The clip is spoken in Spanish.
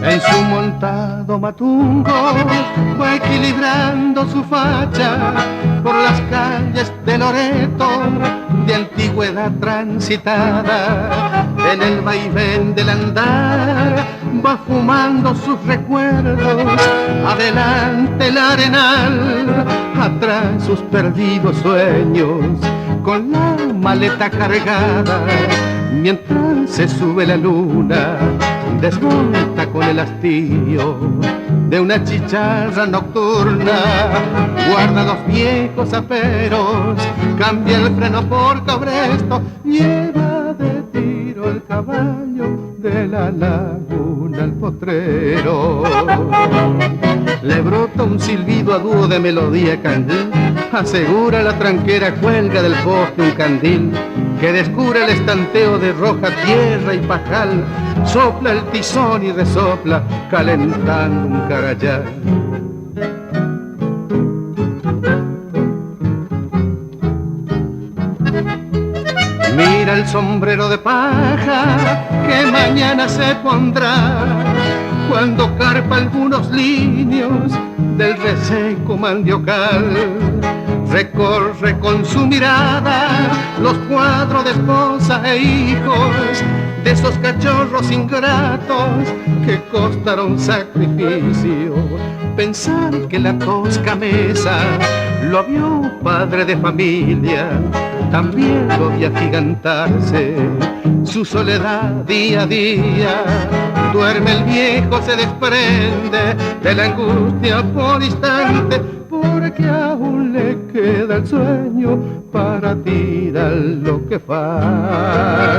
En su montado matungo va equilibrando su facha por las calles de Loreto, de antigüedad transitada. En el vaivén del andar va fumando sus recuerdos, adelante el arenal, atrás sus perdidos sueños, con la maleta cargada. Mientras se sube la luna, desmonta con el hastío de una chicharra nocturna, guarda los viejos aperos, cambia el freno por cabresto, lleva de tiro el caballo de la laguna al potrero. Le brota un silbido a dúo de melodía candil, asegura la tranquera, cuelga del poste un candil que descubre el estanteo de roja tierra y pajal, sopla el tizón y resopla calentando un carayal. Mira el sombrero de paja que mañana se pondrá cuando carpa algunos líneos del reseco mandiocal. Recorre con su mirada los cuadros de esposa e hijos, de esos cachorros ingratos que costaron sacrificio. Pensar que la tosca mesa lo vio padre de familia, también lo vi agigantarse su soledad día a día. Duerme el viejo, se desprende de la angustia por instante, porque aún le queda el sueño para tirar lo que falte.